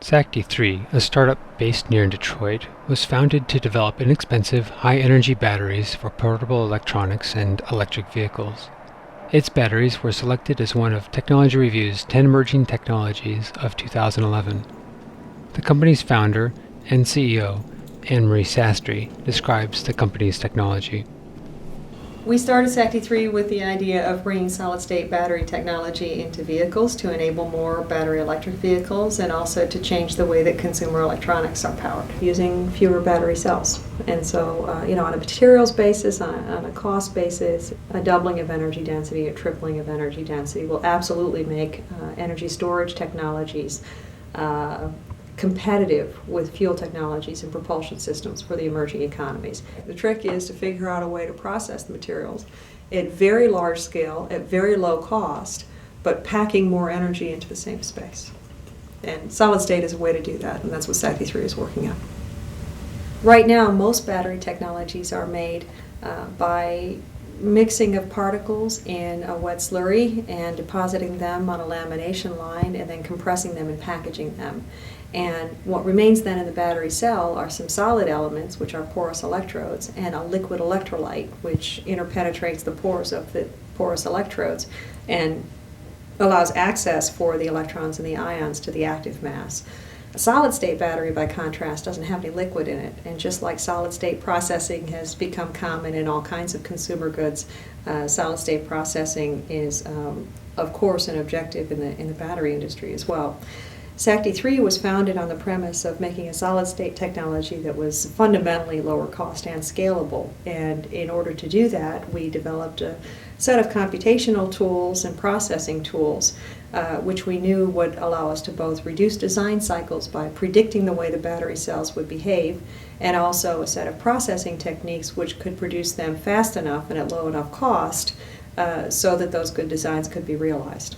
SACD3, a startup based near Detroit, was founded to develop inexpensive, high-energy batteries for portable electronics and electric vehicles. Its batteries were selected as one of Technology Review's 10 Emerging Technologies of 2011. The company's founder and CEO, Anne-Marie Sastry, describes the company's technology. We started SACD3 with the idea of bringing solid-state battery technology into vehicles to enable more battery electric vehicles and also to change the way that consumer electronics are powered using fewer battery cells. And so, on a materials basis, on a cost basis, a doubling of energy density, a tripling of energy density will absolutely make energy storage technologies competitive with fuel technologies and propulsion systems for the emerging economies. The trick is to figure out a way to process the materials at very large scale, at very low cost, but packing more energy into the same space. And solid state is a way to do that, and that's what SACD3 is working on. Right now, most battery technologies are made by mixing of particles in a wet slurry and depositing them on a lamination line and then compressing them and packaging them. And what remains then in the battery cell are some solid elements, which are porous electrodes, and a liquid electrolyte, which interpenetrates the pores of the porous electrodes and allows access for the electrons and the ions to the active mass. A solid-state battery, by contrast, doesn't have any liquid in it, and just like solid-state processing has become common in all kinds of consumer goods, solid-state processing is, of course, an objective in the battery industry as well. SACD3 was founded on the premise of making a solid-state technology that was fundamentally lower cost and scalable, and in order to do that, we developed a set of computational tools and processing tools which we knew would allow us to both reduce design cycles by predicting the way the battery cells would behave, and also a set of processing techniques which could produce them fast enough and at low enough cost so that those good designs could be realized.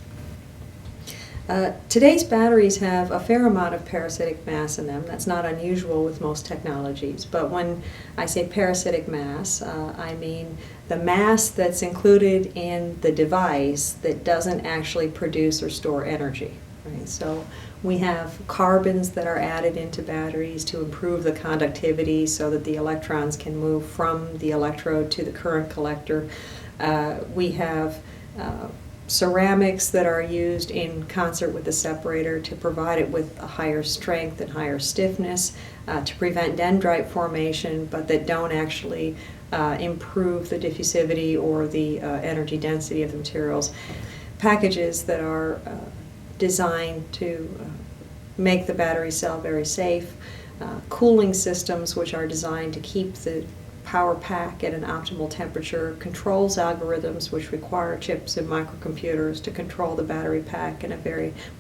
Today's batteries have a fair amount of parasitic mass in them. That's not unusual with most technologies. But when I say parasitic mass, I mean the mass that's included in the device that doesn't actually produce or store energy. Right? So we have carbons that are added into batteries to improve the conductivity so that the electrons can move from the electrode to the current collector. We have ceramics that are used in concert with the separator to provide it with a higher strength and higher stiffness to prevent dendrite formation, but that don't actually improve the diffusivity or the energy density of the materials. Packages that are designed to make the battery cell very safe. Cooling systems which are designed to keep the power pack at an optimal temperature, controls algorithms which require chips and microcomputers to control the battery pack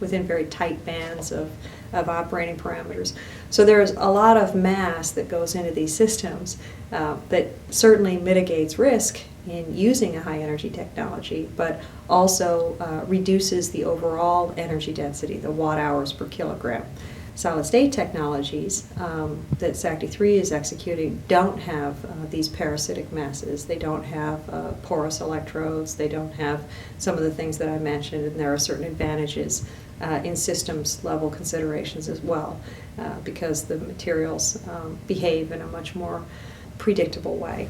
within very tight bands of operating parameters. So there's a lot of mass that goes into these systems that certainly mitigates risk in using a high energy technology, but also reduces the overall energy density, the watt hours per kilogram. Solid-state technologies that SACD3 is executing don't have these parasitic masses. They don't have porous electrodes. They don't have some of the things that I mentioned, and there are certain advantages in systems level considerations as well because the materials behave in a much more predictable way.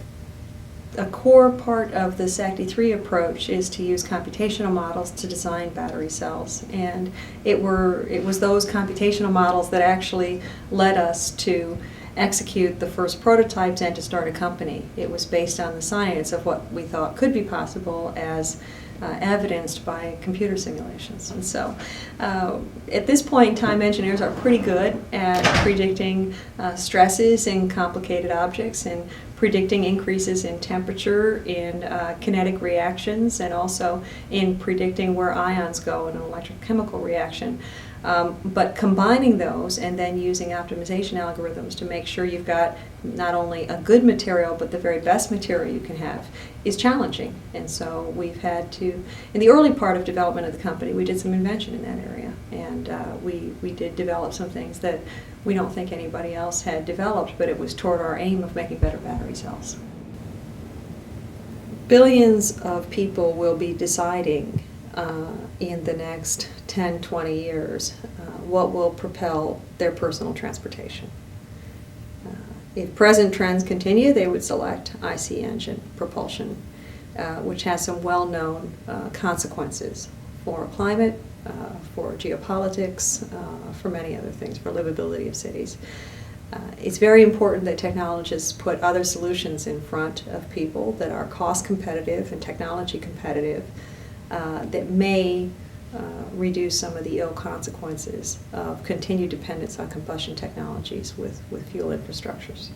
A core part of the SACD3 approach is to use computational models to design battery cells, and it was those computational models that actually led us to execute the first prototypes and to start a company. It was based on the science of what we thought could be possible as evidenced by computer simulations. And so at this point in time, engineers are pretty good at predicting stresses in complicated objects and predicting increases in temperature, in kinetic reactions, and also in predicting where ions go in an electrochemical reaction. But combining those and then using optimization algorithms to make sure you've got not only a good material but the very best material you can have is challenging. And so we've had to, in the early part of development of the company, we did some invention in that area. And we did develop some things that we don't think anybody else had developed, but it was toward our aim of making better battery cells. Billions of people will be deciding in the next 10, 20 years, what will propel their personal transportation. If present trends continue, they would select IC engine propulsion, which has some well-known consequences for climate, for geopolitics, for many other things, for livability of cities. It's very important that technologists put other solutions in front of people that are cost competitive and technology competitive, that may reduce some of the ill consequences of continued dependence on combustion technologies with fuel infrastructures.